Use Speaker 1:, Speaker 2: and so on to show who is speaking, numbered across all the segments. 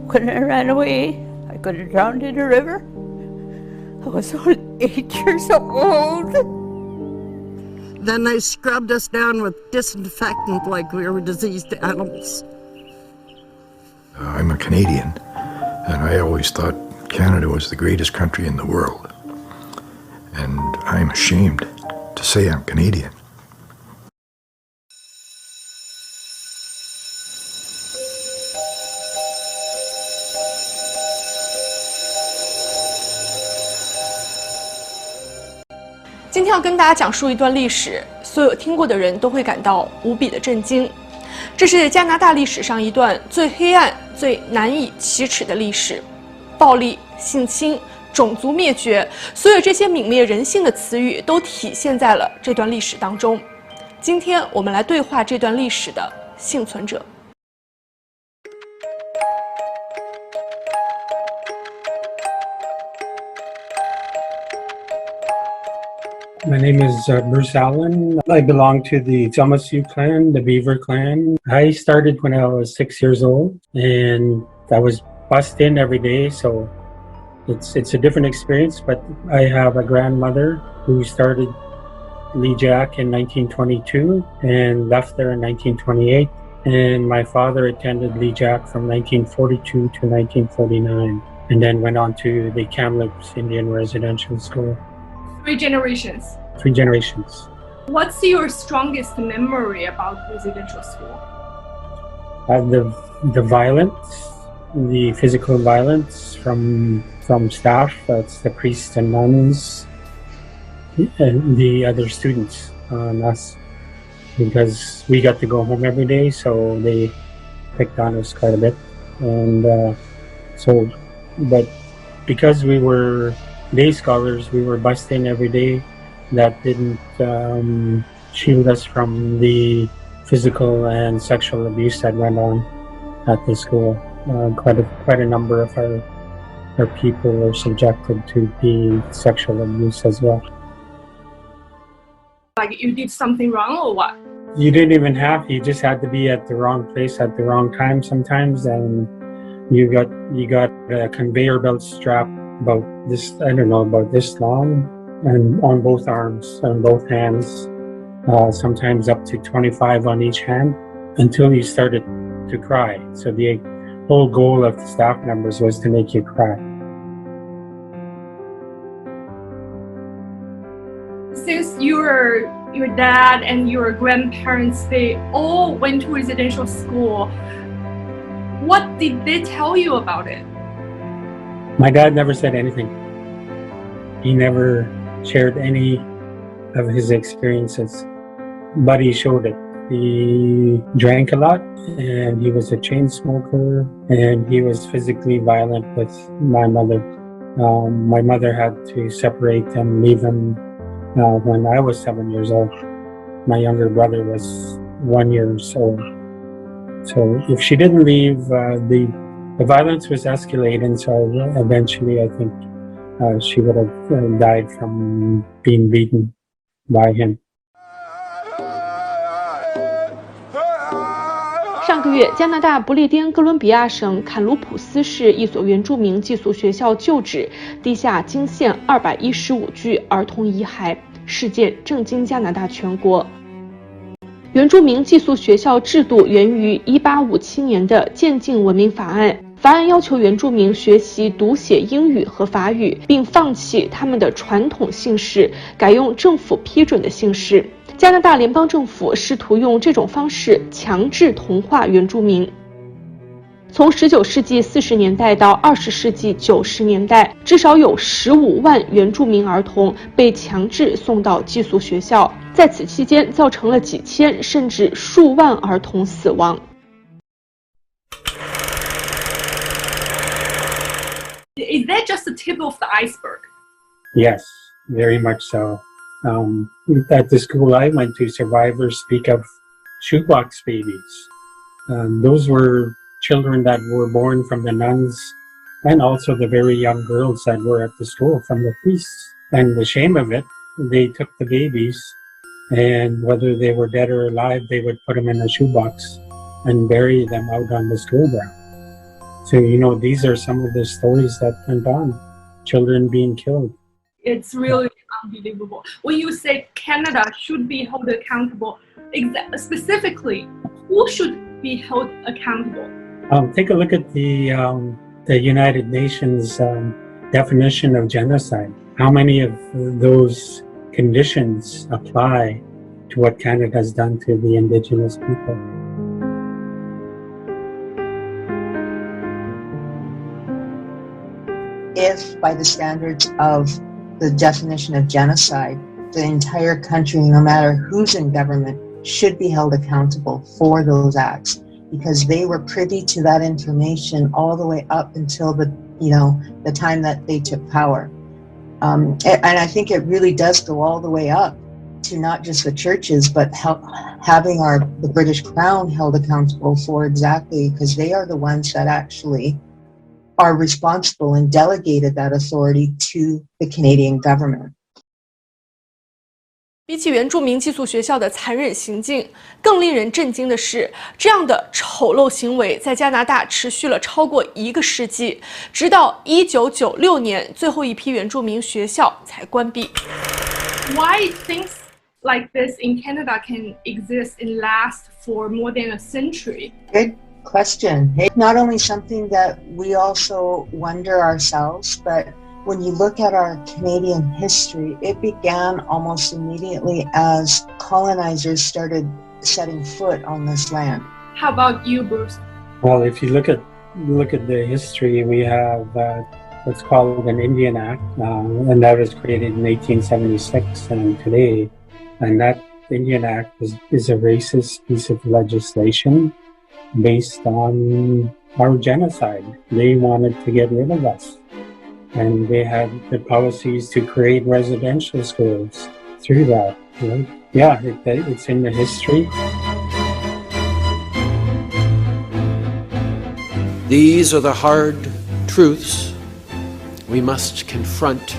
Speaker 1: When I ran away, I could have drowned in a river. I was only 8 years old.
Speaker 2: Then they scrubbed us down with disinfectant like we were diseased animals.
Speaker 3: I'm a Canadian, and I always thought Canada was the greatest country in the world. And I'm ashamed to say I'm Canadian.
Speaker 4: 今天要跟大家讲述一段历史，所有听过的人都会感到无比的震惊。这是加拿大历史上一段最黑暗、最难以启齿的历史，暴力、性侵、种族灭绝，所有这些泯灭人性的词语都体现在了这段历史当中。今天我们来对话这段历史的幸存者。
Speaker 5: My name is Bruce Allen. I belong to the Sioux clan, the Beaver clan. I started when I was 6 years old, and I was bussed in every day, so it's a different experience. But I have a grandmother who started Lee Jack in 1922 and left there in 1928. And my father attended Lee Jack from 1942 to 1949, and then went on to the Kamloops Indian Residential School.
Speaker 4: 3 generations.
Speaker 5: 3 generations.
Speaker 4: What's your strongest memory about residential school?
Speaker 5: The violence, the physical violence from staff, that's the priests and nuns, and the other students on us, because we got to go home every day, so they picked on us quite a bit. And but because we were day scholars, we were bussed in every day. That didn't shield us from the physical and sexual abuse that went on at the school. Quite a number of our people were subjected to the sexual abuse as well.
Speaker 4: Like you did something wrong or what?
Speaker 5: You didn't even have. You just had to be at the wrong place at the wrong time sometimes, and you got a conveyor belt strap about this, I don't know, about this long, and on both arms, on both hands, sometimes up to 25 on each hand, until you started to cry. So the whole goal of the staff members was to make you cry.
Speaker 4: Since your dad and your grandparents, they all went to residential school, what did they tell you about it?
Speaker 5: My dad never said anything. He never shared any of his experiences, but he showed it. He drank a lot, and he was a chain smoker, and he was physically violent with my mother. My mother had to separate and leave him when I was 7 years old. My younger brother was 1 year old. So if she didn't leave, the violence was escalating, so eventually I think she would have died from being beaten by him.
Speaker 4: 上个月，加拿大不列颠哥伦比亚省坎卢普斯市一所原住民寄宿学校旧址地下惊现215具儿童遗骸，事件震惊加拿大全国。原住民寄宿学校制度源于1857年的渐进文明法案。法案要求原住民学习读写英语和法语，并放弃他们的传统姓氏，改用政府批准的姓氏。加拿大联邦政府试图用这种方式强制同化原住民。从19世纪40年代到20世纪90年代，至少有15万原住民儿童被强制送到寄宿学校，在此期间造成了几千甚至数万儿童死亡。Is that just the tip of the iceberg?
Speaker 5: Yes, very much so. At the school I went to, survivors speak of shoebox babies. Those were children that were born from the nuns, and also the very young girls that were at the school from the priests. And the shame of it, they took the babies, and whether they were dead or alive, they would put them in a shoebox and bury them out on the school ground. So, these are some of the stories that went on. Children being killed.
Speaker 6: It's really unbelievable. When you say Canada should be held accountable, specifically, who should be held accountable?
Speaker 5: Take a look at the United Nations definition of genocide. How many of those conditions apply to what Canada has done to the Indigenous people?
Speaker 7: If, by the standards of the definition of genocide, the entire country, no matter who's in government, should be held accountable for those acts, because they were privy to that information all the way up until the time that they took power. And I think it really does go all the way up to not just the churches, but having the British Crown held accountable for exactly, because they are the ones that actually are responsible and delegated that authority to the Canadian government.
Speaker 4: 比起原住民寄宿学校的残忍行径，更令人震惊的是，这样的丑陋行为在加拿大持续了超过1个世纪，直到1996年，最后一批原住民学校才关闭。
Speaker 6: Why things like this in Canada can exist and last for more than a century?
Speaker 7: Good question. It's not only something that we also wonder ourselves, but when you look at our Canadian history, it began almost immediately as colonizers started setting foot on this land.
Speaker 6: How about you, Bruce?
Speaker 5: Well, if you look at the history, we have what's called an Indian Act, and that was created in 1876 and today. And that Indian Act is a racist piece of legislation based on our genocide. They wanted to get rid of us. And they had the policies to create residential schools through that. Right? Yeah, it's in the history.
Speaker 8: These are the hard truths we must confront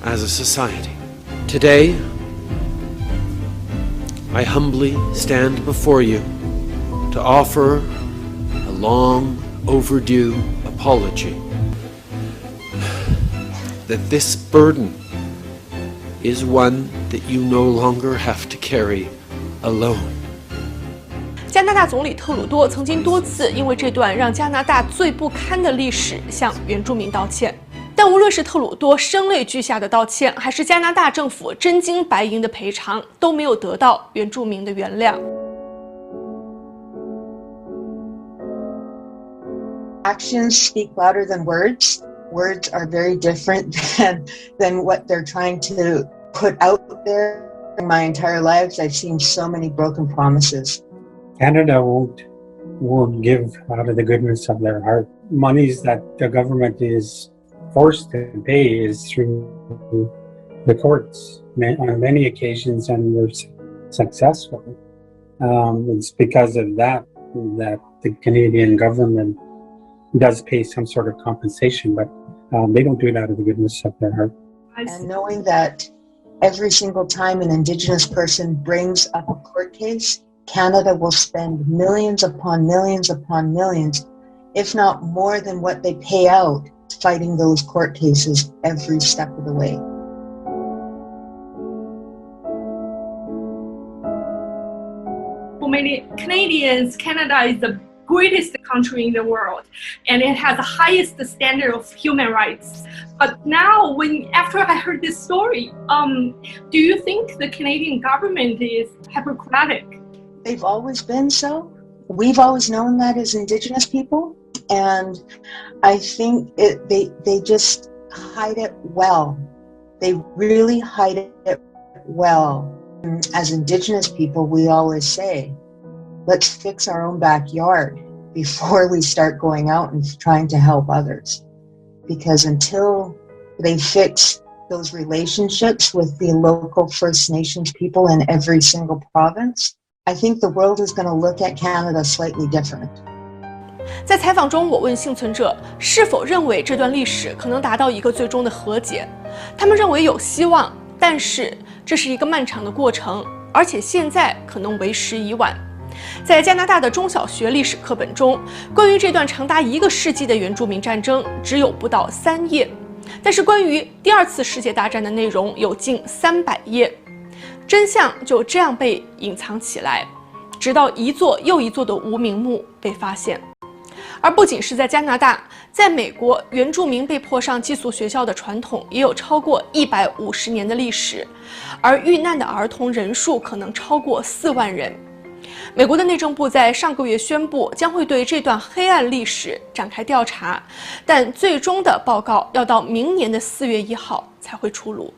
Speaker 8: as a society. Today, I humbly stand before you to offer a long overdue apology. That this burden is one that you no longer have to carry alone.
Speaker 4: 加拿大总理特鲁多曾经多次因为这段让加拿大最不堪的历史向原住民道歉，但无论是特鲁多声泪俱下的道歉，还是加拿大政府真金白银的赔偿，都没有得到原住民的原谅。
Speaker 7: Actions speak louder than words. Words are very different than what they're trying to put out there. In my entire life, I've seen so many broken promises.
Speaker 5: Canada won't give out of the goodness of their heart. Monies that the government is forced to pay is through the courts on many occasions, and we're successful. It's because of that the Canadian government does pay some sort of compensation, but they don't do it out of the goodness of their heart.
Speaker 7: And knowing that every single time an Indigenous person brings up a court case, Canada will spend millions upon millions upon millions, if not more than what they pay out, fighting those court cases every step of the way.
Speaker 6: For many Canadians, Canada is the greatest country in the world, and it has the highest standard of human rights. But now, after I heard this story, do you think the Canadian government is hypocritic?
Speaker 7: They've always been so. We've always known that as Indigenous people, and I think they just hide it well. They really hide it well. As Indigenous people, we always say, let's fix our own backyard before we start going out and trying to help others. Because until they fix those relationships with the local First Nations people in every single province, I think the world is going to look at Canada slightly different.
Speaker 4: 在采访中，我问幸存者是否认为这段历史可能达到一个最终的和解。他们认为有希望，但是这是一个漫长的过程，而且现在可能为时已晚。在加拿大的中小学历史课本中，关于这段长达1个世纪的原住民战争只有不到3页，但是关于第2次世界大战的内容有近300页，真相就这样被隐藏起来，直到一座又一座的无名墓被发现。而不仅是在加拿大，在美国，原住民被迫上寄宿学校的传统也有超过150年的历史，而遇难的儿童人数可能超过4万人。美国的内政部在上个月宣布，将会对这段黑暗历史展开调查，但最终的报告要到明年的4月1号才会出炉。